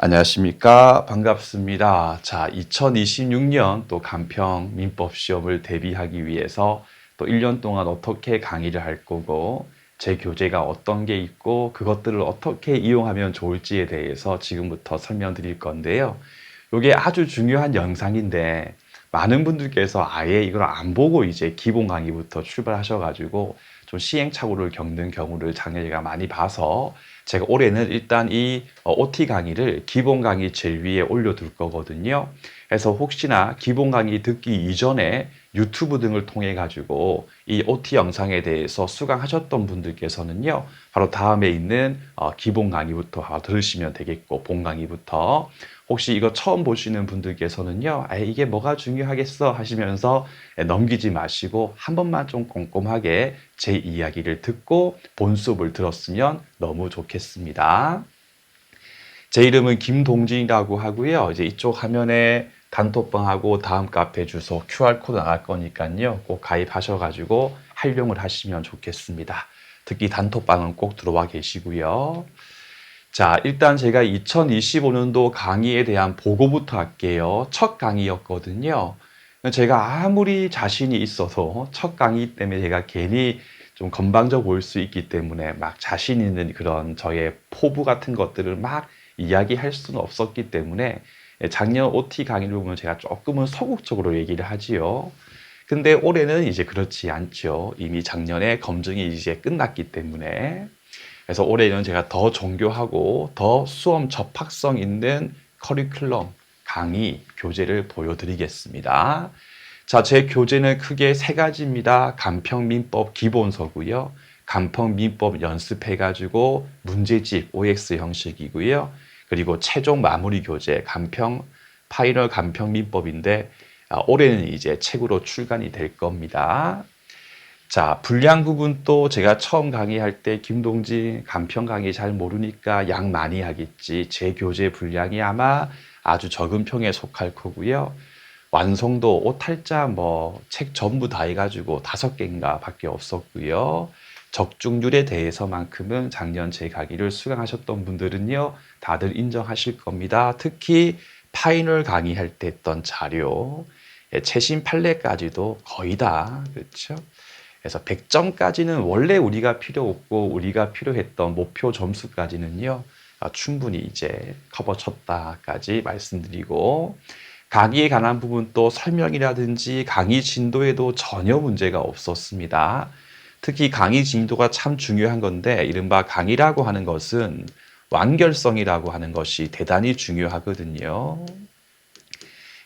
안녕하십니까. 반갑습니다. 자, 2026년 또 간평 민법 시험을 대비하기 위해서 또 1년 동안 어떻게 강의를 할 거고, 제 교재가 어떤 게 있고, 그것들을 어떻게 이용하면 좋을지에 대해서 지금부터 설명드릴 건데요. 이게 아주 중요한 영상인데, 많은 분들께서 아예 이걸 안 보고 이제 기본 강의부터 출발하셔가지고, 좀 시행착오를 겪는 경우를 작년에 많이 봐서, 제가 올해는 일단 이 OT 강의를 기본 강의 제일 위에 올려둘 거거든요. 그래서 혹시나 기본 강의 듣기 이전에 유튜브 등을 통해 가지고 이 OT 영상에 대해서 수강하셨던 분들께서는요, 바로 다음에 있는 기본 강의부터 들으시면 되겠고, 본 강의부터. 혹시 이거 처음 보시는 분들께서는요, 아, 이게 뭐가 중요하겠어 하시면서 넘기지 마시고 한 번만 좀 꼼꼼하게 제 이야기를 듣고 본 수업을 들었으면 너무 좋겠습니다. 제 이름은 김동진이라고 하고요. 이제 이쪽 화면에 단톡방하고 다음 카페 주소 QR코드 나갈 거니까요. 꼭 가입하셔가지고 활용을 하시면 좋겠습니다. 특히 단톡방은 꼭 들어와 계시고요. 자, 일단 제가 2025년도 강의에 대한 보고부터 할게요. 첫 강의였거든요. 제가 아무리 자신이 있어서 첫 강의 때문에 제가 괜히 좀 건방져 보일 수 있기 때문에 막 자신 있는 그런 저의 포부 같은 것들을 막 이야기할 수는 없었기 때문에 작년 OT 강의를 보면 제가 조금은 소극적으로 얘기를 하지요. 근데 올해는 이제 그렇지 않죠. 이미 작년에 검증이 이제 끝났기 때문에. 그래서 올해는 제가 더 정교하고 더 수험 접학성 있는 커리큘럼, 강의, 교재를 보여드리겠습니다. 자, 제 교재는 크게 세 가지입니다. 간평민법 기본서고요. 간평민법 연습해가지고 문제집 OX 형식이고요. 그리고 최종 마무리 교재 간평 파이널 간평민법인데 올해는 이제 책으로 출간이 될 겁니다. 자, 분량 부분도 제가 처음 강의할 때 김동진 간평 강의 잘 모르니까 양 많이 하겠지. 제 교재 분량이 아마 아주 적은 평에 속할 거고요. 완성도 오탈자 뭐 책 전부 다 해가지고 5개인가 밖에 없었고요. 적중률에 대해서만큼은 작년 제 강의를 수강하셨던 분들은요, 다들 인정하실 겁니다. 특히 파이널 강의할 때 했던 자료, 최신 판례까지도 거의 다, 그렇죠? 그래서 100점까지는 원래 우리가 필요 없고 우리가 필요했던 목표 점수까지는요, 충분히 이제 커버 쳤다까지 말씀드리고, 강의에 관한 부분 또 설명이라든지 강의 진도에도 전혀 문제가 없었습니다. 특히 강의 진도가 참 중요한 건데, 이른바 강의라고 하는 것은 완결성이라고 하는 것이 대단히 중요하거든요.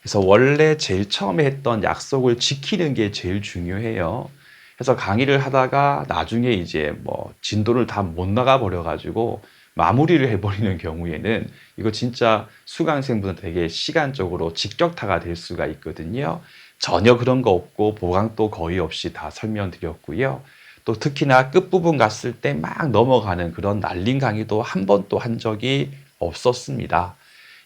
그래서 원래 제일 처음에 했던 약속을 지키는 게 제일 중요해요. 그래서 강의를 하다가 나중에 이제 뭐 진도를 다 못 나가 버려 가지고 마무리를 해버리는 경우에는 이거 진짜 수강생분은 되게 시간적으로 직격타가 될 수가 있거든요. 전혀 그런 거 없고 보강도 거의 없이 다 설명드렸고요. 또 특히나 끝부분 갔을 때 막 넘어가는 그런 날린 강의도 한 번도 한 적이 없었습니다.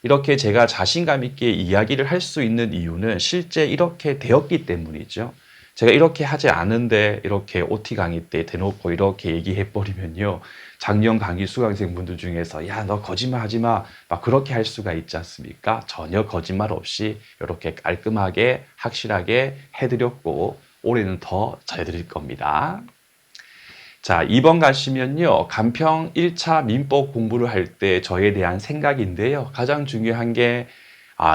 이렇게 제가 자신감 있게 이야기를 할 수 있는 이유는 실제 이렇게 되었기 때문이죠. 제가 이렇게 하지 않은데 이렇게 OT 강의 때 대놓고 이렇게 얘기해 버리면요, 작년 강의 수강생분들 중에서 야, 너 거짓말 하지 마, 막 그렇게 할 수가 있지 않습니까? 전혀 거짓말 없이 이렇게 깔끔하게 확실하게 해드렸고, 올해는 더 잘해드릴 겁니다. 자, 2번 가시면요, 간평 1차 민법 공부를 할 때 저에 대한 생각인데요. 가장 중요한 게,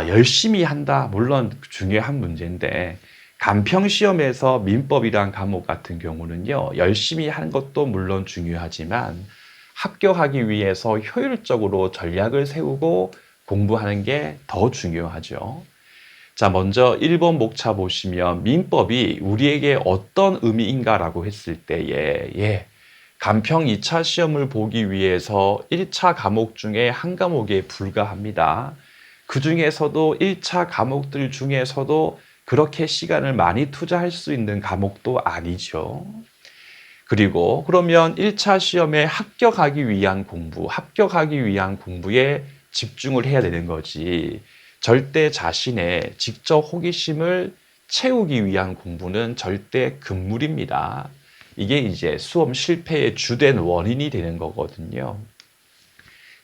열심히 한다. 물론 중요한 문제인데, 간평 시험에서 민법이란 과목 같은 경우는요, 열심히 하는 것도 물론 중요하지만, 합격하기 위해서 효율적으로 전략을 세우고 공부하는 게 더 중요하죠. 자, 먼저 1번 목차 보시면 민법이 우리에게 어떤 의미인가라고 했을 때에, 간평 2차 시험을 보기 위해서 1차 과목 중에 한 과목에 불과합니다. 그 중에서도 1차 과목들 중에서도 그렇게 시간을 많이 투자할 수 있는 과목도 아니죠. 그리고 그러면 1차 시험에 합격하기 위한 공부, 합격하기 위한 공부에 집중을 해야 되는 거지. 절대 자신의 직접 호기심을 채우기 위한 공부는 절대 금물입니다. 이게 이제 수험 실패의 주된 원인이 되는 거거든요.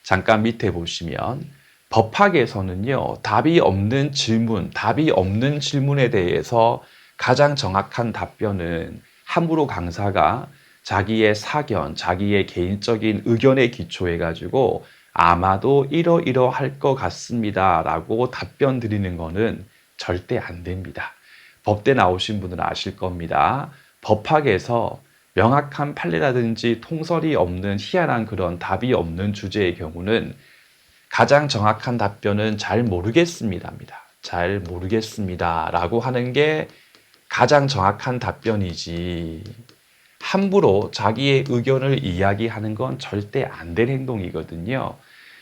잠깐 밑에 보시면 법학에서는요, 답이 없는 질문, 답이 없는 질문에 대해서 가장 정확한 답변은 함부로 강사가 자기의 사견, 자기의 개인적인 의견에 기초해가지고 아마도 이러이러할 것 같습니다 라고 답변 드리는 거는 절대 안 됩니다. 법대 나오신 분들은 아실 겁니다. 법학에서 명확한 판례라든지 통설이 없는 희한한 그런 답이 없는 주제의 경우는 가장 정확한 답변은 잘 모르겠습니다입니다. 잘 모르겠습니다 라고 하는 게 가장 정확한 답변이지, 함부로 자기의 의견을 이야기하는 건 절대 안 될 행동이거든요.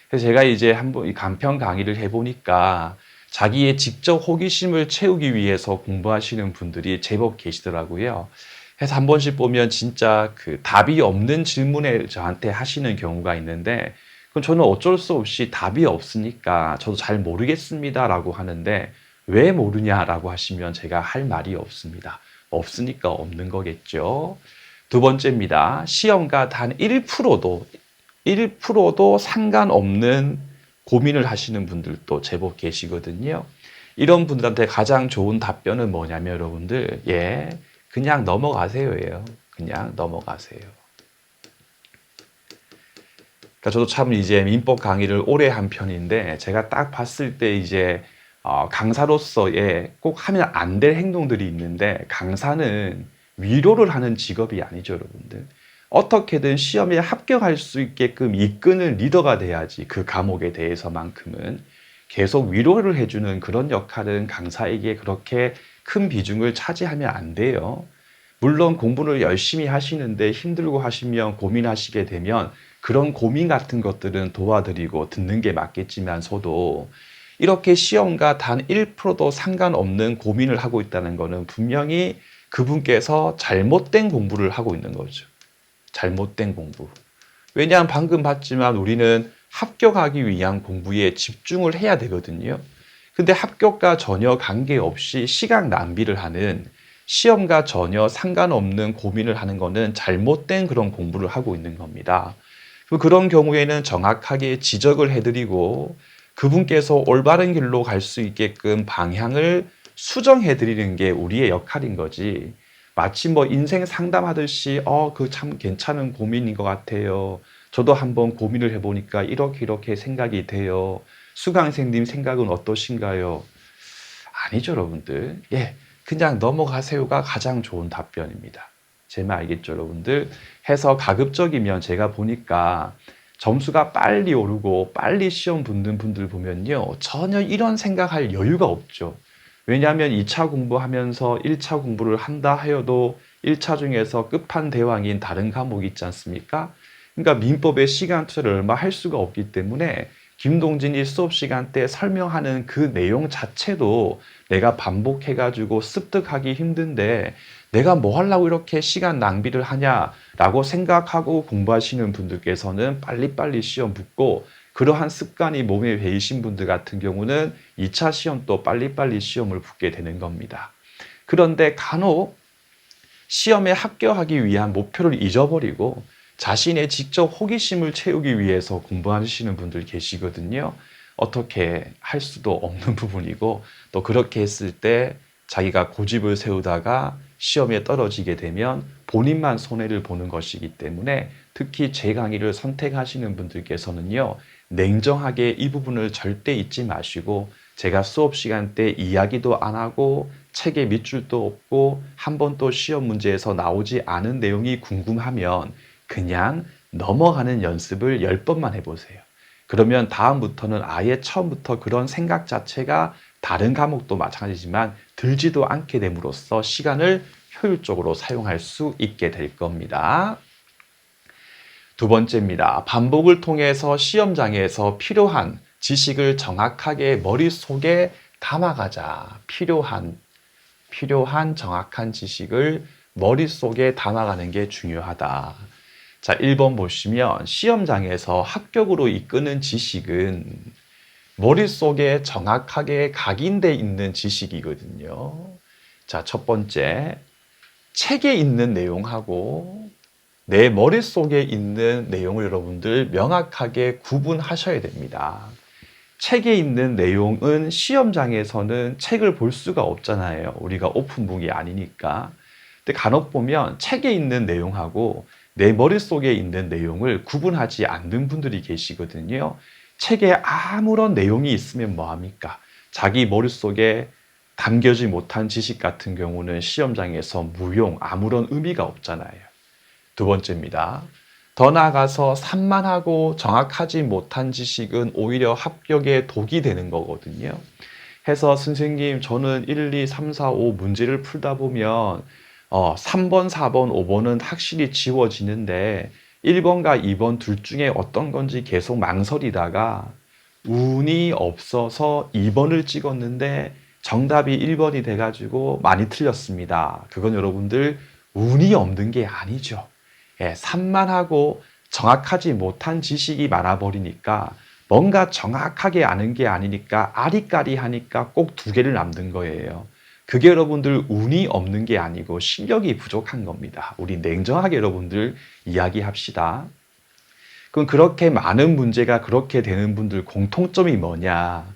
그래서 제가 이제 한번 간편 강의를 해보니까 자기의 직접 호기심을 채우기 위해서 공부하시는 분들이 제법 계시더라고요. 그래서 한 번씩 보면 진짜 그 답이 없는 질문에 저한테 하시는 경우가 있는데, 그럼 저는 어쩔 수 없이 답이 없으니까 저도 잘 모르겠습니다라고 하는데, 왜 모르냐라고 하시면 제가 할 말이 없습니다. 없으니까 없는 거겠죠. 두 번째입니다. 시험과 단 1%도 상관없는 고민을 하시는 분들도 제법 계시거든요. 이런 분들한테 가장 좋은 답변은 뭐냐면 여러분들, 그냥 넘어가세요예요. 그냥 넘어가세요. 그러니까 저도 참 이제 민법 강의를 오래 한 편인데, 제가 딱 봤을 때 이제 강사로서의 꼭 하면 안 될 행동들이 있는데, 강사는 위로를 하는 직업이 아니죠, 여러분들. 어떻게든 시험에 합격할 수 있게끔 이끄는 리더가 돼야지, 그 과목에 대해서만큼은. 계속 위로를 해주는 그런 역할은 강사에게 그렇게 큰 비중을 차지하면 안 돼요. 물론 공부를 열심히 하시는데 힘들고 하시면 고민하시게 되면 그런 고민 같은 것들은 도와드리고 듣는 게 맞겠지만서도, 이렇게 시험과 단 1%도 상관없는 고민을 하고 있다는 것은 분명히 그분께서 잘못된 공부를 하고 있는 거죠. 잘못된 공부. 왜냐하면 방금 봤지만 우리는 합격하기 위한 공부에 집중을 해야 되거든요. 근데 합격과 전혀 관계없이 시간 낭비를 하는, 시험과 전혀 상관없는 고민을 하는 것은 잘못된 그런 공부를 하고 있는 겁니다. 그런 경우에는 정확하게 지적을 해드리고 그분께서 올바른 길로 갈 수 있게끔 방향을 수정해드리는 게 우리의 역할인 거지, 마치 뭐 인생 상담하듯이 그 참 괜찮은 고민인 것 같아요. 저도 한번 고민을 해보니까 이렇게 생각이 돼요. 수강생님 생각은 어떠신가요? 아니죠, 여러분들. 그냥 넘어가세요가 가장 좋은 답변입니다. 제 말 알겠죠, 여러분들? 해서 가급적이면 제가 보니까 점수가 빨리 오르고 빨리 시험 붙는 분들 보면요, 전혀 이런 생각할 여유가 없죠. 왜냐하면 2차 공부하면서 1차 공부를 한다 하여도 1차 중에서 끝판대왕인 다른 과목이 있지 않습니까? 그러니까 민법의 시간 투자를 얼마 할 수가 없기 때문에 김동진이 수업 시간 때 설명하는 그 내용 자체도 내가 반복해가지고 습득하기 힘든데 내가 뭐 하려고 이렇게 시간 낭비를 하냐라고 생각하고 공부하시는 분들께서는 빨리빨리 시험 붙고, 그러한 습관이 몸에 배이신 분들 같은 경우는 2차 시험 또 빨리빨리 시험을 붙게 되는 겁니다. 그런데 간혹 시험에 합격하기 위한 목표를 잊어버리고 자신의 직접 호기심을 채우기 위해서 공부하시는 분들 계시거든요. 어떻게 할 수도 없는 부분이고, 또 그렇게 했을 때 자기가 고집을 세우다가 시험에 떨어지게 되면 본인만 손해를 보는 것이기 때문에, 특히 제 강의를 선택하시는 분들께서는요, 냉정하게 이 부분을 절대 잊지 마시고, 제가 수업 시간 때 이야기도 안 하고 책에 밑줄도 없고 한 번도 시험 문제에서 나오지 않은 내용이 궁금하면 그냥 넘어가는 연습을 10번만 해보세요. 그러면 다음부터는 아예 처음부터 그런 생각 자체가 다른 과목도 마찬가지지만 들지도 않게 됨으로써 시간을 효율적으로 사용할 수 있게 될 겁니다. 두 번째입니다. 반복을 통해서 시험장에서 필요한 지식을 정확하게 머릿속에 담아가자. 필요한 정확한 지식을 머릿속에 담아가는 게 중요하다. 자, 1번 보시면 시험장에서 합격으로 이끄는 지식은 머릿속에 정확하게 각인되어 있는 지식이거든요. 자, 첫 번째, 책에 있는 내용하고 내 머릿속에 있는 내용을 여러분들 명확하게 구분하셔야 됩니다. 책에 있는 내용은 시험장에서는 책을 볼 수가 없잖아요. 우리가 오픈북이 아니니까. 근데 간혹 보면 책에 있는 내용하고 내 머릿속에 있는 내용을 구분하지 않는 분들이 계시거든요. 책에 아무런 내용이 있으면 뭐합니까? 자기 머릿속에 담겨지 못한 지식 같은 경우는 시험장에서 무용, 아무런 의미가 없잖아요. 두 번째입니다. 더 나아가서 산만하고 정확하지 못한 지식은 오히려 합격에 독이 되는 거거든요. 해서 선생님, 저는 1, 2, 3, 4, 5 문제를 풀다 보면 3번, 4번, 5번은 확실히 지워지는데 1번과 2번 둘 중에 어떤 건지 계속 망설이다가 운이 없어서 2번을 찍었는데 정답이 1번이 돼가지고 많이 틀렸습니다. 그건 여러분들 운이 없는 게 아니죠. 예, 산만하고 정확하지 못한 지식이 많아버리니까 뭔가 정확하게 아는 게 아니니까 아리까리하니까 꼭 두 개를 남는 거예요. 그게 여러분들 운이 없는 게 아니고 실력이 부족한 겁니다. 우리 냉정하게 여러분들 이야기합시다. 그럼 그렇게 많은 문제가 그렇게 되는 분들 공통점이 뭐냐?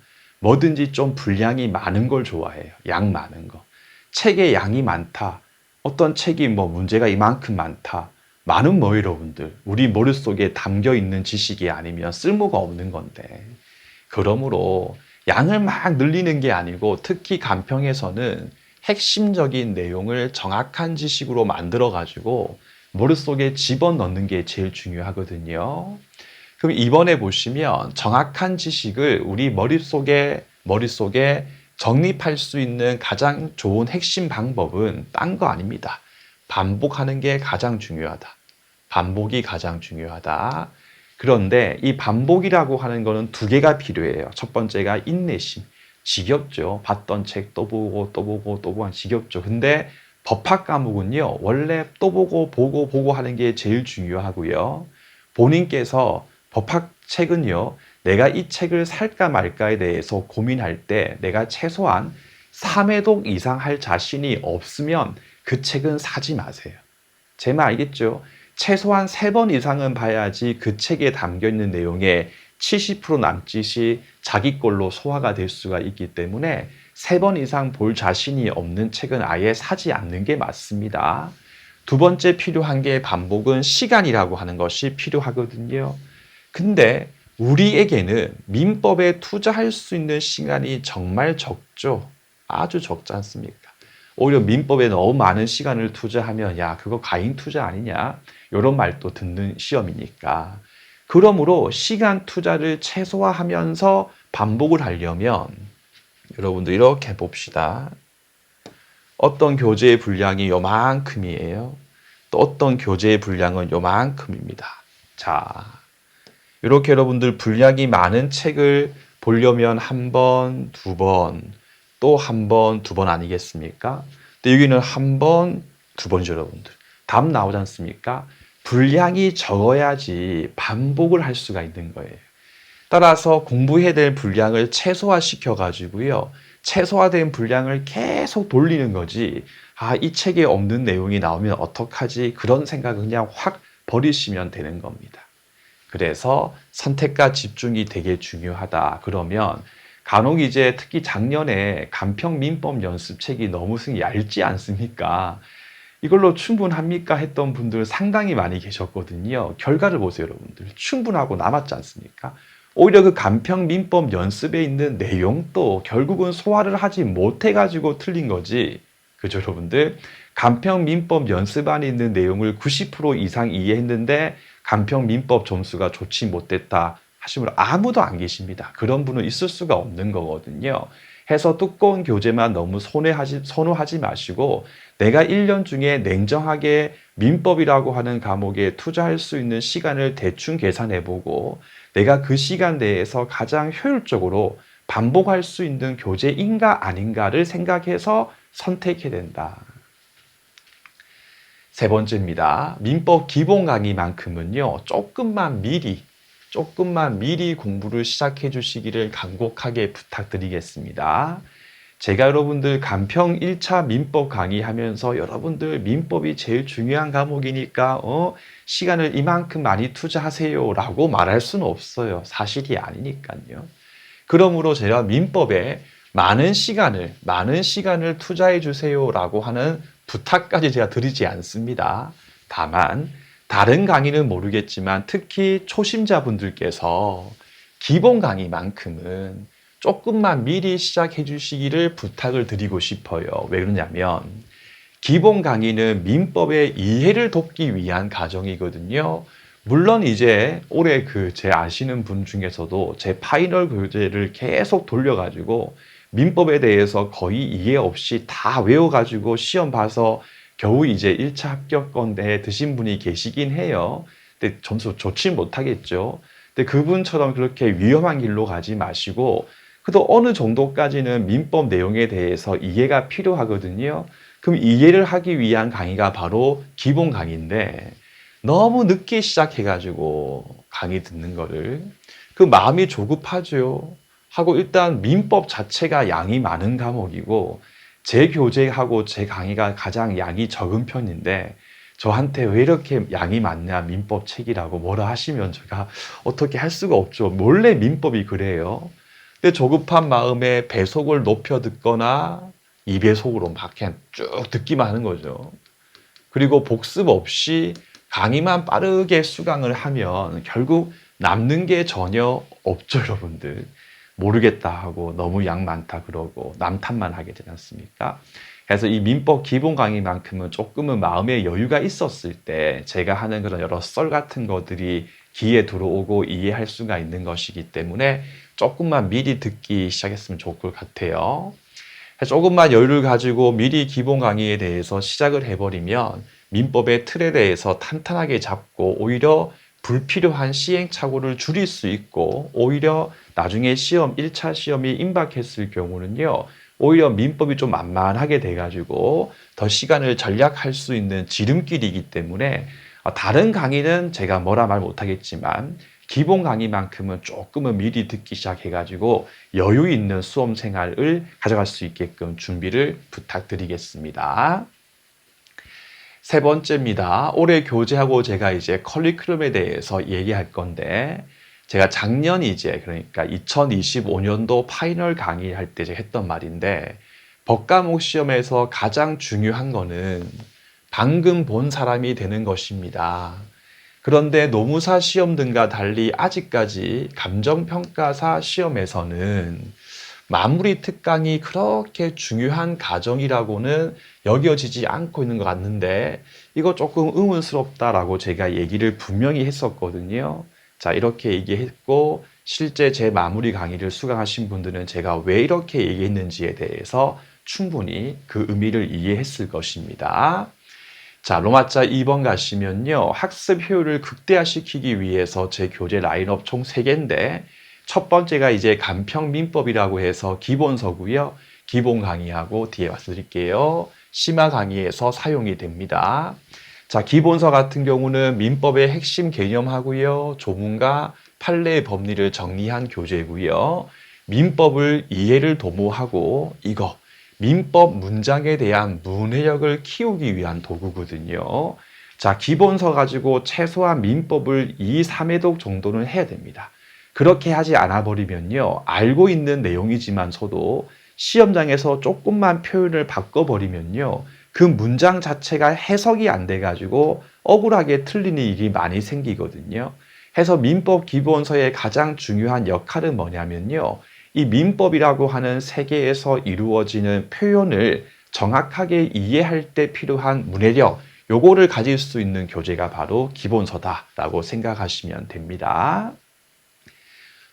뭐든지 좀 분량이 많은 걸 좋아해요. 양 많은 거. 책의 양이 많다. 어떤 책이 뭐 문제가 이만큼 많다. 많은 뭐 여러분들 우리 머릿속에 담겨 있는 지식이 아니면 쓸모가 없는 건데 그러므로 양을 막 늘리는 게 아니고 특히 간평에서는 핵심적인 내용을 정확한 지식으로 만들어 가지고 머릿속에 집어넣는 게 제일 중요하거든요. 그럼 이번에 보시면 정확한 지식을 우리 머릿속에 정립할 수 있는 가장 좋은 핵심 방법은 딴 거 아닙니다. 반복하는 게 가장 중요하다. 반복이 가장 중요하다. 그런데 이 반복이라고 하는 거는 두 개가 필요해요. 첫 번째가 인내심. 지겹죠. 봤던 책 또 보고 또 보고 또 보고 지겹죠. 근데 법학 과목은요. 원래 또 보고 하는 게 제일 중요하고요. 본인께서 법학 책은요. 내가 이 책을 살까 말까에 대해서 고민할 때 내가 최소한 3회독 이상 할 자신이 없으면 그 책은 사지 마세요. 제 말 알겠죠? 최소한 3번 이상은 봐야지 그 책에 담겨있는 내용의 70% 남짓이 자기 걸로 소화가 될 수가 있기 때문에 3번 이상 볼 자신이 없는 책은 아예 사지 않는 게 맞습니다. 두 번째 필요한 게 반복은 시간이라고 하는 것이 필요하거든요. 근데 우리에게는 민법에 투자할 수 있는 시간이 정말 적죠. 아주 적지 않습니까? 오히려 민법에 너무 많은 시간을 투자하면 야 그거 과잉 투자 아니냐 이런 말도 듣는 시험이니까 그러므로 시간 투자를 최소화하면서 반복을 하려면 여러분들 이렇게 봅시다. 어떤 교재의 분량이 요만큼이에요. 또 어떤 교재의 분량은 요만큼입니다. 자, 이렇게 여러분들 분량이 많은 책을 보려면 한 번, 두 번, 또 한 번, 두 번 아니겠습니까? 근데 여기는 한 번, 두 번이죠, 여러분들. 답 나오지 않습니까? 분량이 적어야지 반복을 할 수가 있는 거예요. 따라서 공부해야 될 분량을 최소화시켜 가지고요. 최소화된 분량을 계속 돌리는 거지. 아, 이 책에 없는 내용이 나오면 어떡하지? 그런 생각을 그냥 확 버리시면 되는 겁니다. 그래서 선택과 집중이 되게 중요하다. 그러면 간혹 이제 특히 작년에 간평민법 연습책이 너무 얇지 않습니까? 이걸로 충분합니까? 했던 분들 상당히 많이 계셨거든요. 결과를 보세요, 여러분들. 충분하고 남았지 않습니까? 오히려 그 간평민법 연습에 있는 내용도 결국은 소화를 하지 못해가지고 틀린 거지. 그죠, 여러분들? 간평민법 연습안에 있는 내용을 90% 이상 이해했는데 간평민법 점수가 좋지 못했다 하시는 분 아무도 안 계십니다. 그런 분은 있을 수가 없는 거거든요. 해서 두꺼운 교재만 너무 선호하지 마시고 내가 1년 중에 냉정하게 민법이라고 하는 과목에 투자할 수 있는 시간을 대충 계산해보고 내가 그 시간 내에서 가장 효율적으로 반복할 수 있는 교재인가 아닌가를 생각해서 선택해야 된다. 세 번째입니다. 민법 기본 강의만큼은요. 조금만 미리 공부를 시작해 주시기를 간곡하게 부탁드리겠습니다. 제가 여러분들 간평 1차 민법 강의하면서 여러분들 민법이 제일 중요한 과목이니까 시간을 이만큼 많이 투자하세요 라고 말할 수는 없어요. 사실이 아니니까요. 그러므로 제가 민법에 많은 시간을 투자해 주세요라고 하는 부탁까지 제가 드리지 않습니다. 다만 다른 강의는 모르겠지만 특히 초심자분들께서 기본 강의만큼은 조금만 미리 시작해 주시기를 부탁을 드리고 싶어요. 왜 그러냐면 기본 강의는 민법의 이해를 돕기 위한 과정이거든요. 물론 이제 올해 제 아시는 분 중에서도 제 파이널 교재를 계속 돌려가지고 민법에 대해서 거의 이해 없이 다 외워가지고 시험 봐서 겨우 이제 1차 합격권에 드신 분이 계시긴 해요. 근데 점수 좋지 못하겠죠. 근데 그분처럼 그렇게 위험한 길로 가지 마시고 그래도 어느 정도까지는 민법 내용에 대해서 이해가 필요하거든요. 그럼 이해를 하기 위한 강의가 바로 기본 강의인데 너무 늦게 시작해가지고 강의 듣는 거를 그 마음이 조급하죠. 하고 일단 민법 자체가 양이 많은 과목이고 제 교재하고 제 강의가 가장 양이 적은 편인데 저한테 왜 이렇게 양이 많냐 민법 책이라고 뭐라 하시면 제가 어떻게 할 수가 없죠. 원래 민법이 그래요. 근데 조급한 마음에 배속을 높여 듣거나 2배속으로 막 그냥 쭉 듣기만 하는 거죠. 그리고 복습 없이 강의만 빠르게 수강을 하면 결국 남는 게 전혀 없죠, 여러분들. 모르겠다 하고 너무 양 많다 그러고 남 탓만 하게 되지 않습니까? 그래서 이 민법 기본 강의만큼은 조금은 마음의 여유가 있었을 때 제가 하는 그런 여러 썰 같은 것들이 귀에 들어오고 이해할 수가 있는 것이기 때문에 조금만 미리 듣기 시작했으면 좋을 것 같아요. 조금만 여유를 가지고 미리 기본 강의에 대해서 시작을 해버리면 민법의 틀에 대해서 탄탄하게 잡고 오히려 불필요한 시행착오를 줄일 수 있고 오히려 나중에 1차 시험이 임박했을 경우는요. 오히려 민법이 좀 만만하게 돼가지고 더 시간을 절약할 수 있는 지름길이기 때문에 다른 강의는 제가 뭐라 말 못하겠지만 기본 강의만큼은 조금은 미리 듣기 시작해가지고 여유 있는 수험 생활을 가져갈 수 있게끔 준비를 부탁드리겠습니다. 세 번째입니다. 올해 교재하고 제가 이제 커리큘럼에 대해서 얘기할 건데 제가 작년 그러니까 2025년도 파이널 강의할 때 제가 했던 말인데 법과목 시험에서 가장 중요한 거는 방금 본 사람이 되는 것입니다. 그런데 노무사 시험 등과 달리 아직까지 감정평가사 시험에서는 마무리 특강이 그렇게 중요한 과정이라고는 여겨지지 않고 있는 것 같는데 이거 조금 의문스럽다라고 제가 얘기를 분명히 했었거든요. 자, 이렇게 얘기했고 실제 제 마무리 강의를 수강하신 분들은 제가 왜 이렇게 얘기했는지에 대해서 충분히 그 의미를 이해했을 것입니다. 자, 로마자 2번 가시면요. 학습 효율을 극대화시키기 위해서 제 교재 라인업 총 3개인데 첫 번째가 이제 간평민법이라고 해서 기본서고요. 기본 강의하고 뒤에 말씀드릴게요. 심화 강의에서 사용이 됩니다. 자, 기본서 같은 경우는 민법의 핵심 개념하고요. 조문과 판례의 법리를 정리한 교재고요. 민법을 이해를 도모하고 이거 민법 문장에 대한 문해력을 키우기 위한 도구거든요. 자, 기본서 가지고 최소한 민법을 2, 3회독 정도는 해야 됩니다. 그렇게 하지 않아 버리면요. 알고 있는 내용이지만서도 시험장에서 조금만 표현을 바꿔버리면요. 그 문장 자체가 해석이 안 돼가지고 억울하게 틀리는 일이 많이 생기거든요. 해서 민법 기본서의 가장 중요한 역할은 뭐냐면요. 이 민법이라고 하는 세계에서 이루어지는 표현을 정확하게 이해할 때 필요한 문해력, 요거를 가질 수 있는 교재가 바로 기본서다라고 생각하시면 됩니다.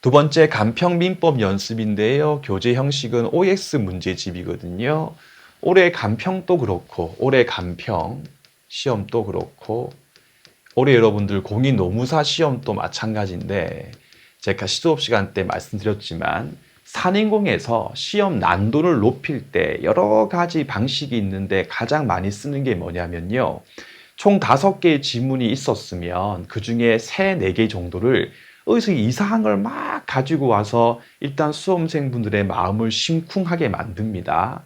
두 번째, 간평민법 연습인데요. 교재 형식은 OX 문제집이거든요. 올해 간평도 그렇고, 올해 간평 시험도 그렇고, 올해 여러분들 공인노무사 시험도 마찬가지인데, 제가 시도업 시간 때 말씀드렸지만, 산인공에서 시험 난도를 높일 때 여러 가지 방식이 있는데 가장 많이 쓰는 게 뭐냐면요. 총 5개의 지문이 있었으면 그 중에 3, 4개 정도를 어디서 이상한 걸 막 가지고 와서 일단 수험생분들의 마음을 심쿵하게 만듭니다.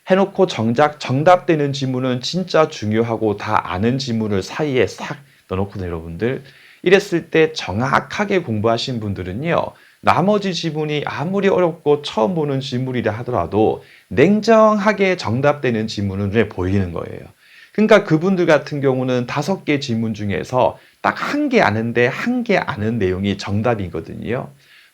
해놓고 정작 정답되는 지문은 진짜 중요하고 다 아는 지문을 사이에 싹 넣어놓거든요, 여러분들. 이랬을 때 정확하게 공부하신 분들은요, 나머지 지문이 아무리 어렵고 처음 보는 지문이라 하더라도 냉정하게 정답되는 지문은 눈에 보이는 거예요. 그러니까 그분들 같은 경우는 5개 지문 중에서 딱 한 개 아는데 한 개 아는 내용이 정답이거든요.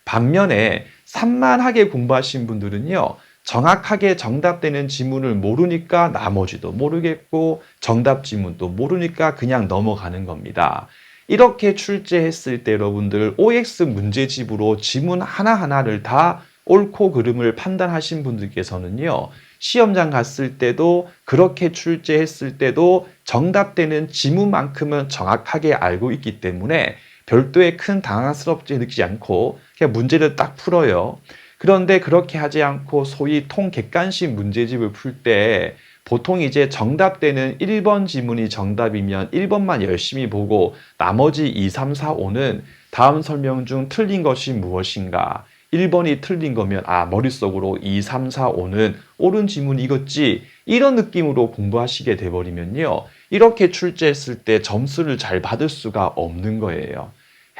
반면에 산만하게 공부하신 분들은요, 정확하게 정답되는 지문을 모르니까 나머지도 모르겠고 정답 지문도 모르니까 그냥 넘어가는 겁니다. 이렇게 출제했을 때 여러분들 OX 문제집으로 지문 하나하나를 다 옳고 그름을 판단하신 분들께서는요, 시험장 갔을 때도 그렇게 출제했을 때도 정답되는 지문만큼은 정확하게 알고 있기 때문에 별도의 큰 당황스럽지 느끼지 않고 그냥 문제를 딱 풀어요. 그런데 그렇게 하지 않고 소위 통객관식 문제집을 풀 때 보통 이제 정답되는 1번 지문이 정답이면 1번만 열심히 보고 나머지 2, 3, 4, 5는 다음 설명 중 틀린 것이 무엇인가? 1번이 틀린 거면 머릿속으로 2, 3, 4, 5는 옳은 지문이겠지. 이런 느낌으로 공부하시게 돼버리면요, 이렇게 출제했을 때 점수를 잘 받을 수가 없는 거예요.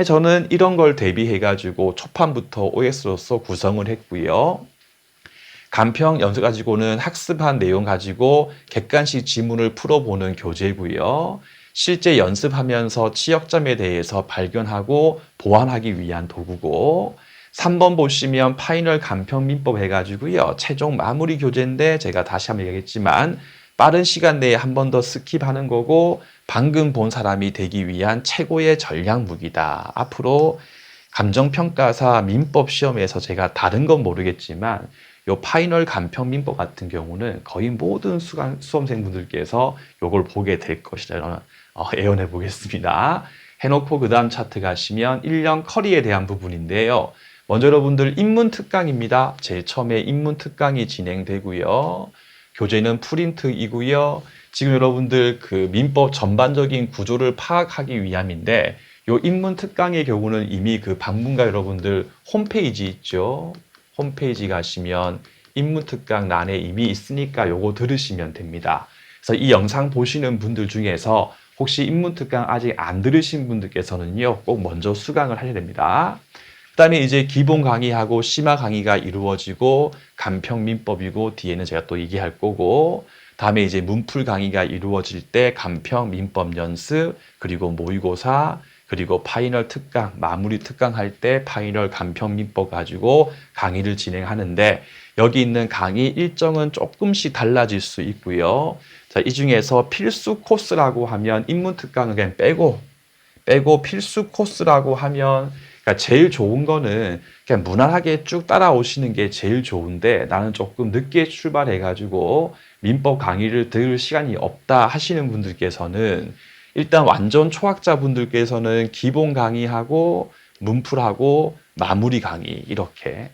저는 이런 걸 대비해가지고 초판부터 OX로서 구성을 했고요. 간평 연습 가지고는 학습한 내용 가지고 객관식 지문을 풀어보는 교재고요. 실제 연습하면서 취약점에 대해서 발견하고 보완하기 위한 도구고, 3번 보시면 파이널 간평 민법 해가지고요, 최종 마무리 교재인데 제가 다시 한번 얘기했지만 빠른 시간 내에 한 번 더 스킵하는 거고 방금 본 사람이 되기 위한 최고의 전략 무기다. 앞으로 감정평가사 민법 시험에서 제가 다른 건 모르겠지만 요 파이널 간평 민법 같은 경우는 거의 모든 수험생분들께서 요걸 보게 될 것이라 예언해 보겠습니다. 해놓고 그 다음 차트 가시면 1년 커리에 대한 부분인데요. 먼저 여러분들 인문 특강입니다. 제일 처음에 인문 특강이 진행되고요. 교재는 프린트이고요. 지금 여러분들 그 민법 전반적인 구조를 파악하기 위함인데 요 인문 특강의 경우는 이미 그 방문가 여러분들 홈페이지 있죠. 홈페이지 가시면 인문 특강 란에 이미 있으니까 요거 들으시면 됩니다. 그래서 이 영상 보시는 분들 중에서 혹시 인문 특강 아직 안 들으신 분들께서는요, 꼭 먼저 수강을 하셔야 됩니다. 그다음에 이제 기본 강의하고 심화 강의가 이루어지고 간평 민법이고 뒤에는 제가 또 얘기할 거고, 다음에 이제 문풀 강의가 이루어질 때 간평 민법 연습, 그리고 모의고사, 그리고 파이널 특강, 마무리 특강 할 때 파이널 간평 민법 가지고 강의를 진행하는데, 여기 있는 강의 일정은 조금씩 달라질 수 있고요. 자, 이 중에서 필수 코스라고 하면 인문 특강은 그냥 빼고 필수 코스라고 하면, 그러니까 제일 좋은 거는 그냥 무난하게 쭉 따라오시는 게 제일 좋은데 나는 조금 늦게 출발해가지고 민법 강의를 들을 시간이 없다 하시는 분들께서는 일단 완전 초학자분들께서는 기본 강의하고 문풀하고 마무리 강의 이렇게,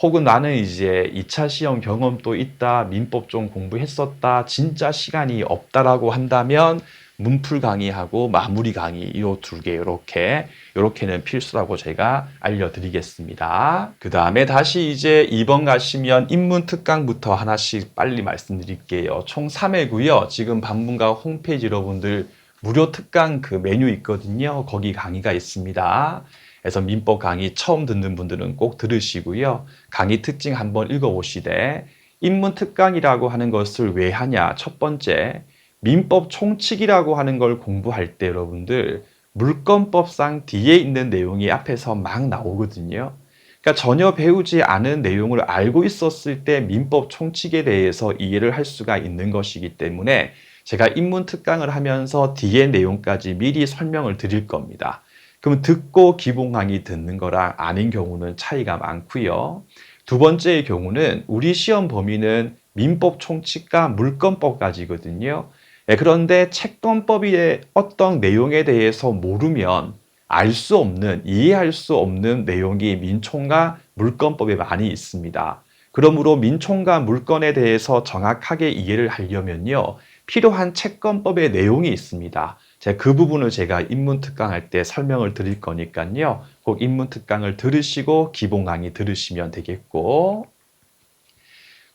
혹은 나는 이제 2차 시험 경험도 있다, 민법 좀 공부했었다, 진짜 시간이 없다라고 한다면 문풀 강의하고 마무리 강의 이 2개 요렇게는 필수라고 제가 알려드리겠습니다. 그 다음에 다시 이제 2번 가시면 인문 특강부터 하나씩 빨리 말씀드릴게요. 총 3회고요. 지금 방문가 홈페이지 여러분들 무료 특강 그 메뉴 있거든요. 거기 강의가 있습니다. 그래서 민법 강의 처음 듣는 분들은 꼭 들으시고요. 강의 특징 한번 읽어보시되, 인문 특강이라고 하는 것을 왜 하냐? 첫 번째, 민법 총칙이라고 하는 걸 공부할 때 여러분들 물권법상 뒤에 있는 내용이 앞에서 막 나오거든요. 그러니까 전혀 배우지 않은 내용을 알고 있었을 때 민법 총칙에 대해서 이해를 할 수가 있는 것이기 때문에 제가 인문 특강을 하면서 뒤에 내용까지 미리 설명을 드릴 겁니다. 그럼 듣고 기본 강의 듣는 거랑 아닌 경우는 차이가 많고요. 두 번째의 경우는 우리 시험 범위는 민법 총칙과 물권법까지거든요. 그런데 채권법의 어떤 내용에 대해서 모르면 알 수 없는, 이해할 수 없는 내용이 민총과 물권법에 많이 있습니다. 그러므로 민총과 물권에 대해서 정확하게 이해를 하려면요, 필요한 채권법의 내용이 있습니다. 그 부분을 제가 인문특강 할 때 설명을 드릴 거니까요, 꼭 인문특강을 들으시고 기본 강의 들으시면 되겠고,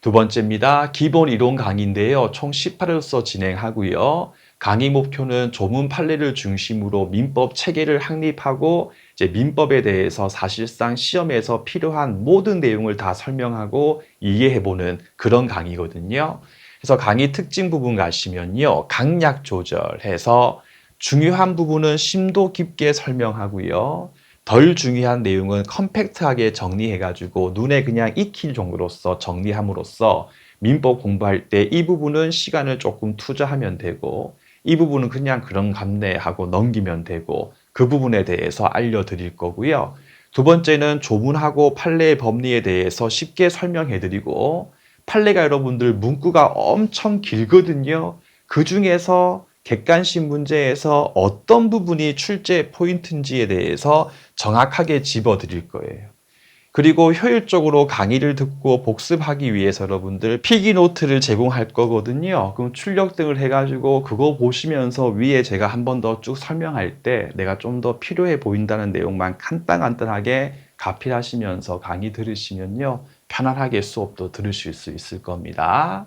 두 번째입니다. 기본 이론 강의인데요. 총 18회로서 진행하고요. 강의 목표는 조문 판례를 중심으로 민법 체계를 확립하고 이제 민법에 대해서 사실상 시험에서 필요한 모든 내용을 다 설명하고 이해해보는 그런 강의거든요. 그래서 강의 특징 부분 가시면요. 강약 조절해서 중요한 부분은 심도 깊게 설명하고요. 덜 중요한 내용은 컴팩트하게 정리해가지고 눈에 그냥 익힐 정도로서 정리함으로써 민법 공부할 때 이 부분은 시간을 조금 투자하면 되고 이 부분은 그냥 그런 감내하고 넘기면 되고 그 부분에 대해서 알려드릴 거고요. 두 번째는 조문하고 판례의 법리에 대해서 쉽게 설명해드리고 판례가 여러분들 문구가 엄청 길거든요. 그 중에서 객관식 문제에서 어떤 부분이 출제 포인트인지에 대해서 정확하게 집어드릴 거예요. 그리고 효율적으로 강의를 듣고 복습하기 위해서 여러분들 필기 노트를 제공할 거거든요. 그럼 출력 등을 해가지고 그거 보시면서 위에 제가 한 번 더 쭉 설명할 때 내가 좀 더 필요해 보인다는 내용만 간단간단하게 가필하시면서 강의 들으시면요. 편안하게 수업도 들으실 수 있을 겁니다.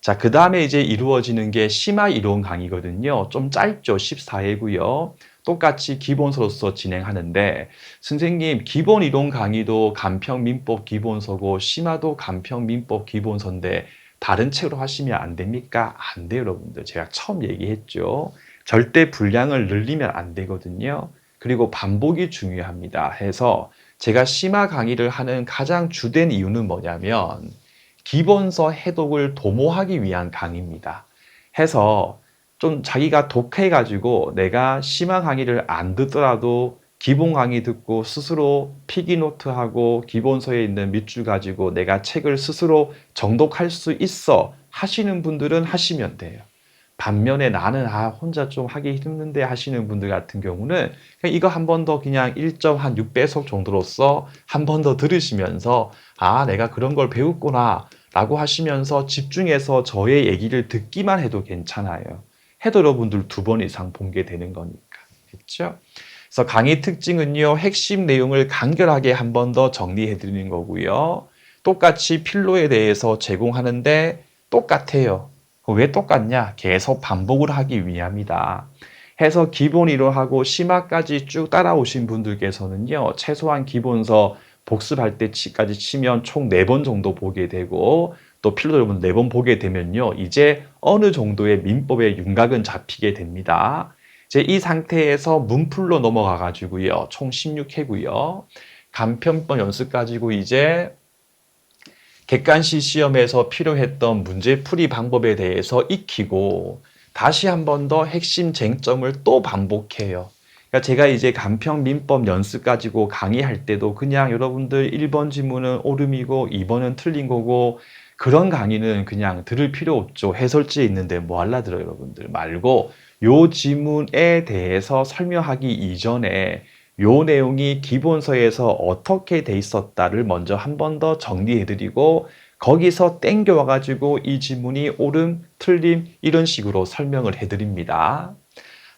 자, 그 다음에 이제 이루어지는 게 심화 이론 강의거든요. 좀 짧죠. 14회고요. 똑같이 기본서로서 진행하는데 선생님 기본 이론 강의도 간평민법 기본서고 심화도 간평민법 기본서인데 다른 책으로 하시면 안 됩니까? 안 돼요, 여러분들. 제가 처음 얘기했죠. 절대 분량을 늘리면 안 되거든요. 그리고 반복이 중요합니다. 해서 제가 심화 강의를 하는 가장 주된 이유는 뭐냐면 기본서 해독을 도모하기 위한 강의입니다. 해서 좀 자기가 독해가지고 내가 심화 강의를 안 듣더라도 기본 강의 듣고 스스로 필기노트하고 기본서에 있는 밑줄 가지고 내가 책을 스스로 정독할 수 있어 하시는 분들은 하시면 돼요. 반면에 나는 혼자 좀 하기 힘든데 하시는 분들 같은 경우는 그냥 이거 한 번 더 그냥 1.6배속 정도로서 한 번 더 들으시면서 내가 그런 걸 배웠구나 라고 하시면서 집중해서 저의 얘기를 듣기만 해도 괜찮아요. 해도 여러분들 2번 이상 본 게 되는 거니까. 그렇죠? 그래서 강의 특징은요. 핵심 내용을 간결하게 한 번 더 정리해 드리는 거고요. 똑같이 필로에 대해서 제공하는데 똑같아요. 왜 똑같냐? 계속 반복을 하기 위함이다. 해서 기본 이론하고 심화까지 쭉 따라오신 분들께서는요. 최소한 기본서 복습할 때까지 치면 총 4번 정도 보게 되고 또 필로 여러분 4번 보게 되면요. 이제 어느 정도의 민법의 윤곽은 잡히게 됩니다. 이제 이 상태에서 문풀로 넘어가 가지고요. 총 16회고요. 간편법 연습 가지고 이제 객관식 시험에서 필요했던 문제풀이 방법에 대해서 익히고 다시 한 번 더 핵심 쟁점을 또 반복해요. 그러니까 제가 이제 간평 민법 연습 가지고 강의할 때도 그냥 여러분들 1번 지문은 옳음이고 2번은 틀린 거고 그런 강의는 그냥 들을 필요 없죠. 해설지에 있는데 뭐 할라 들어요, 여러분들. 말고 요 지문에 대해서 설명하기 이전에 요 내용이 기본서에서 어떻게 돼 있었다를 먼저 한 번 더 정리해드리고 거기서 땡겨와가지고 이 지문이 옳음, 틀림 이런 식으로 설명을 해드립니다.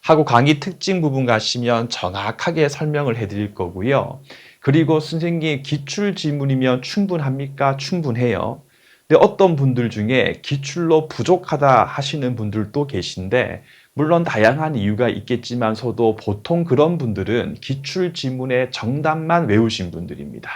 하고 강의 특징 부분 가시면 정확하게 설명을 해드릴 거고요. 그리고 선생님 기출 지문이면 충분합니까? 충분해요. 근데 어떤 분들 중에 기출로 부족하다 하시는 분들도 계신데 물론 다양한 이유가 있겠지만서도 보통 그런 분들은 기출 지문의 정답만 외우신 분들입니다.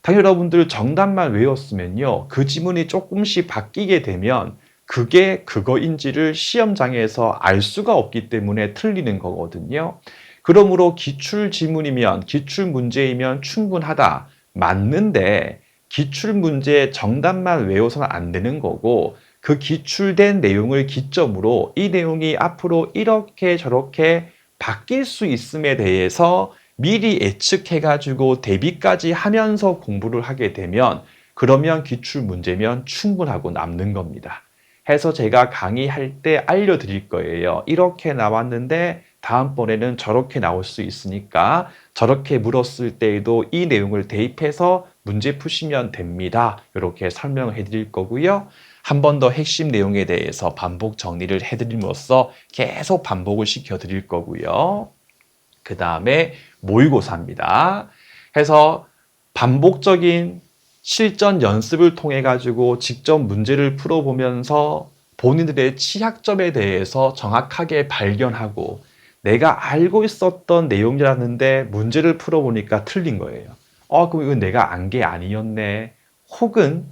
당연히 여러분들 정답만 외웠으면요. 그 지문이 조금씩 바뀌게 되면 그게 그거인지를 시험장에서 알 수가 없기 때문에 틀리는 거거든요. 그러므로 기출 지문이면 기출 문제이면 충분하다. 맞는데 기출 문제 정답만 외워서는 안 되는 거고 그 기출된 내용을 기점으로 이 내용이 앞으로 이렇게 저렇게 바뀔 수 있음에 대해서 미리 예측해가지고 대비까지 하면서 공부를 하게 되면 그러면 기출 문제면 충분하고 남는 겁니다. 해서 제가 강의할 때 알려드릴 거예요. 이렇게 나왔는데 다음번에는 저렇게 나올 수 있으니까 저렇게 물었을 때에도 이 내용을 대입해서 문제 푸시면 됩니다. 이렇게 설명을 해드릴 거고요. 한 번 더 핵심 내용에 대해서 반복 정리를 해드림으로써 계속 반복을 시켜드릴 거고요. 그 다음에 모의고사입니다. 해서 반복적인 실전 연습을 통해 가지고 직접 문제를 풀어보면서 본인들의 취약점에 대해서 정확하게 발견하고 내가 알고 있었던 내용이라는데 문제를 풀어보니까 틀린 거예요. 그럼 이건 내가 안 게 아니었네. 혹은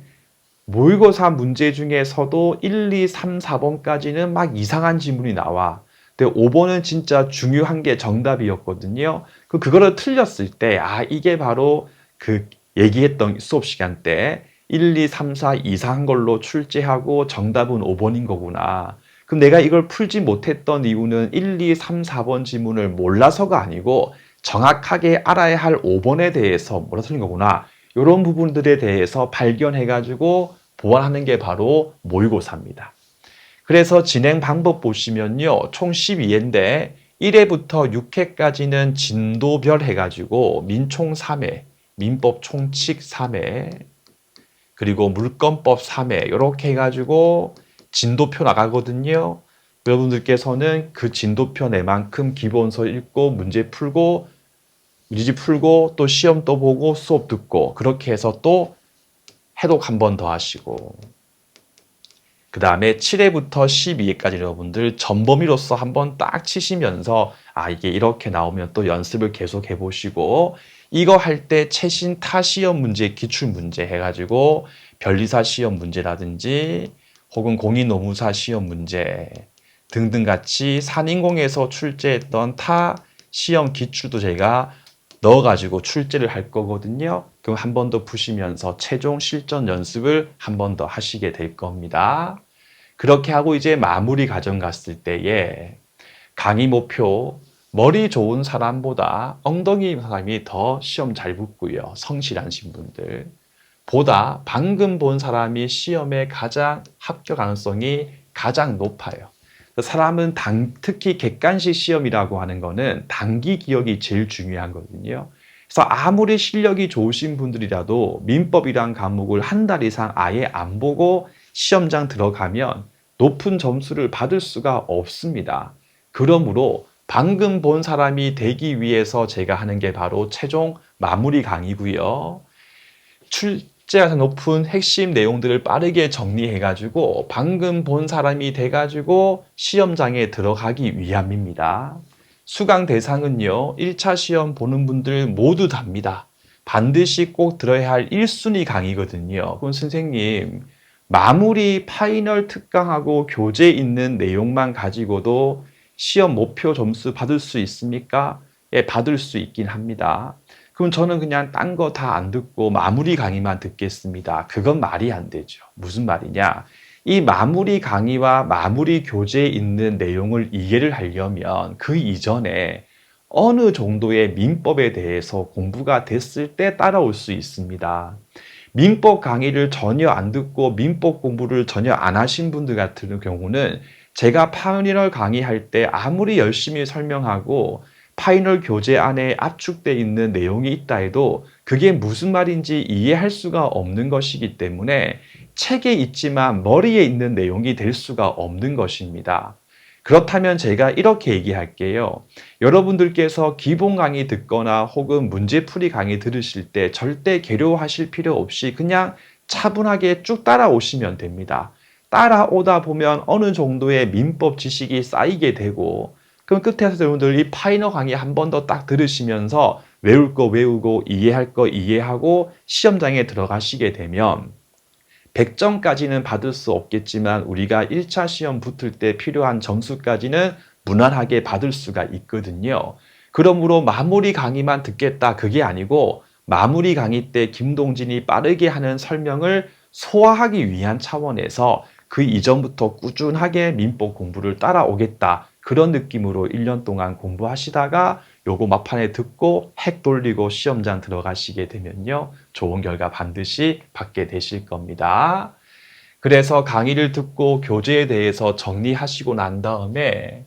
모의고사 문제 중에서도 1, 2, 3, 4번까지는 막 이상한 지문이 나와. 근데 5번은 진짜 중요한 게 정답이었거든요. 그거를 틀렸을 때, 이게 바로 그 얘기했던 수업 시간 때 1, 2, 3, 4 이상한 걸로 출제하고 정답은 5번인 거구나. 그럼 내가 이걸 풀지 못했던 이유는 1, 2, 3, 4번 지문을 몰라서가 아니고 정확하게 알아야 할 5번에 대해서 몰라서 틀린 거구나. 이런 부분들에 대해서 발견해가지고 보완하는 게 바로 모의고사입니다. 그래서 진행 방법 보시면요. 총 12회인데 1회부터 6회까지는 진도별 해가지고 민총 3회, 민법 총칙 3회, 그리고 물권법 3회 이렇게 해가지고 진도표 나가거든요. 여러분들께서는 그 진도표 내만큼 기본서 읽고 문제 풀고 유지 풀고 또 시험 또 보고 수업 듣고 그렇게 해서 또 해독 한 번 더 하시고 그 다음에 7회부터 12회까지 여러분들 전범위로서 한번 딱 치시면서 이게 이렇게 나오면 또 연습을 계속 해보시고 이거 할 때 최신 타 시험 문제, 기출 문제 해가지고 변리사 시험 문제라든지 혹은 공인노무사 시험 문제 등등 같이 산인공에서 출제했던 타 시험 기출도 제가 넣어가지고 출제를 할 거거든요. 그럼 한 번 더 푸시면서 최종 실전 연습을 한 번 더 하시게 될 겁니다. 그렇게 하고 이제 마무리 과정 갔을 때에 강의 목표, 머리 좋은 사람보다 엉덩이 사람이 더 시험 잘 붙고요. 성실하신 분들. 보다 방금 본 사람이 시험에 가장 합격 가능성이 가장 높아요. 사람은 특히 객관식 시험이라고 하는 거는 단기 기억이 제일 중요하거든요. 그래서 아무리 실력이 좋으신 분들이라도 민법이란 과목을 한 달 이상 아예 안 보고 시험장 들어가면 높은 점수를 받을 수가 없습니다. 그러므로 방금 본 사람이 되기 위해서 제가 하는 게 바로 최종 마무리 강의고요. 출제가 높은 핵심 내용들을 빠르게 정리해가지고 방금 본 사람이 돼가지고 시험장에 들어가기 위함입니다. 수강 대상은요. 1차 시험 보는 분들 모두 답니다. 반드시 꼭 들어야 할 1순위 강의거든요. 그럼 선생님 마무리 파이널 특강하고 교재 있는 내용만 가지고도 시험 목표 점수 받을 수 있습니까? 예, 받을 수 있긴 합니다. 그럼 저는 그냥 딴 거 다 안 듣고 마무리 강의만 듣겠습니다. 그건 말이 안 되죠. 무슨 말이냐? 이 마무리 강의와 마무리 교재에 있는 내용을 이해를 하려면 그 이전에 어느 정도의 민법에 대해서 공부가 됐을 때 따라올 수 있습니다. 민법 강의를 전혀 안 듣고 민법 공부를 전혀 안 하신 분들 같은 경우는 제가 파이널 강의할 때 아무리 열심히 설명하고 파이널 교재 안에 압축되어 있는 내용이 있다 해도 그게 무슨 말인지 이해할 수가 없는 것이기 때문에 책에 있지만 머리에 있는 내용이 될 수가 없는 것입니다. 그렇다면 제가 이렇게 얘기할게요. 여러분들께서 기본 강의 듣거나 혹은 문제풀이 강의 들으실 때 절대 괴로워하실 필요 없이 그냥 차분하게 쭉 따라오시면 됩니다. 따라오다 보면 어느 정도의 민법 지식이 쌓이게 되고 그럼 끝에서 여러분들 이 파이널 강의 한 번 더 딱 들으시면서 외울 거 외우고 이해할 거 이해하고 시험장에 들어가시게 되면 100점까지는 받을 수 없겠지만 우리가 1차 시험 붙을 때 필요한 점수까지는 무난하게 받을 수가 있거든요. 그러므로 마무리 강의만 듣겠다 그게 아니고 마무리 강의 때 김동진이 빠르게 하는 설명을 소화하기 위한 차원에서 그 이전부터 꾸준하게 민법 공부를 따라오겠다. 그런 느낌으로 1년 동안 공부하시다가 요거 막판에 듣고 핵 돌리고 시험장 들어가시게 되면요. 좋은 결과 반드시 받게 되실 겁니다. 그래서 강의를 듣고 교재에 대해서 정리하시고 난 다음에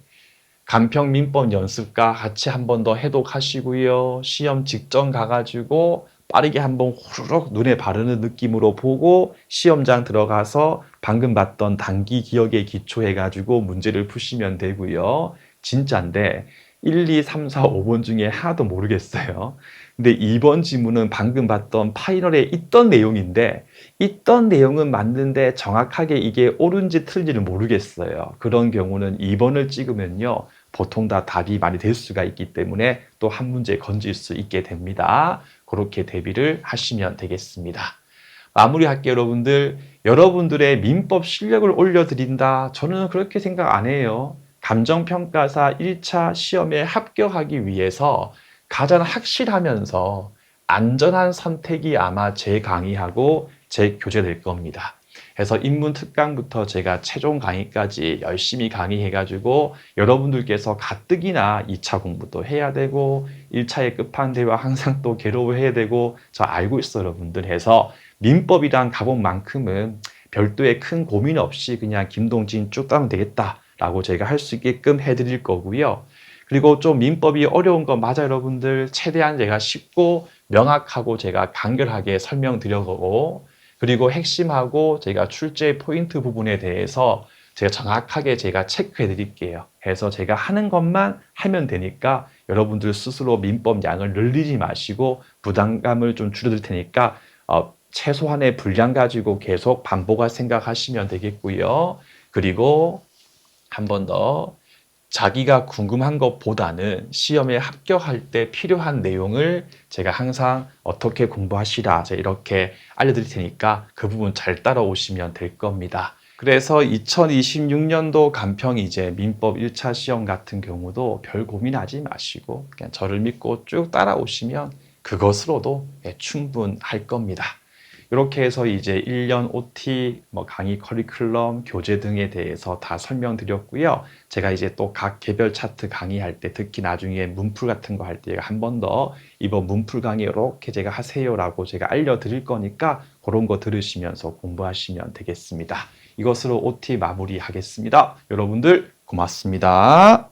간평민법 연습과 같이 한 번 더 해독하시고요. 시험 직전 가가지고 빠르게 한번 후루룩 눈에 바르는 느낌으로 보고 시험장 들어가서 방금 봤던 단기 기억에 기초해가지고 문제를 푸시면 되고요. 진짜인데 1, 2, 3, 4, 5번 중에 하나도 모르겠어요. 근데 이번 지문은 방금 봤던 파이널에 있던 내용인데 있던 내용은 맞는데 정확하게 이게 옳은지 틀린지는 모르겠어요. 그런 경우는 2번을 찍으면요. 보통 다 답이 많이 될 수가 있기 때문에 또 한 문제 건질 수 있게 됩니다. 그렇게 대비를 하시면 되겠습니다. 마무리할게요, 여러분들. 여러분들의 민법 실력을 올려드린다. 저는 그렇게 생각 안 해요. 감정평가사 1차 시험에 합격하기 위해서 가장 확실하면서 안전한 선택이 아마 제 강의하고 제 교재될 겁니다. 그래서 인문 특강부터 제가 최종 강의까지 열심히 강의해가지고 여러분들께서 가뜩이나 2차 공부도 해야 되고 1차의 끝판대와 항상 또 괴로워해야 되고 저 알고 있어요, 여러분들. 해서 민법이란 과목만큼은 별도의 큰 고민 없이 그냥 김동진 쭉 따면 되겠다라고 제가 할 수 있게끔 해드릴 거고요. 그리고 좀 민법이 어려운 거 맞아요, 여러분들. 최대한 제가 쉽고 명확하고 제가 간결하게 설명드려보고 그리고 핵심하고 제가 출제 포인트 부분에 대해서 제가 정확하게 제가 체크해 드릴게요. 그래서 제가 하는 것만 하면 되니까 여러분들 스스로 민법 양을 늘리지 마시고 부담감을 좀 줄여드릴 테니까 최소한의 분량 가지고 계속 반복할 생각하시면 되겠고요. 그리고 한 번 더 자기가 궁금한 것보다는 시험에 합격할 때 필요한 내용을 제가 항상 어떻게 공부하시라 제가 이렇게 알려드릴 테니까 그 부분 잘 따라오시면 될 겁니다. 그래서 2026년도 간평 이제 민법 1차 시험 같은 경우도 별 고민하지 마시고 그냥 저를 믿고 쭉 따라오시면 그것으로도 충분할 겁니다. 이렇게 해서 이제 1년 OT, 강의 커리큘럼, 교재 등에 대해서 다 설명드렸고요. 제가 이제 또 각 개별 차트 강의할 때 특히 나중에 문풀 같은 거 할 때 한 번 더 이번 문풀 강의 이렇게 제가 하세요라고 제가 알려드릴 거니까 그런 거 들으시면서 공부하시면 되겠습니다. 이것으로 OT 마무리하겠습니다. 여러분들 고맙습니다.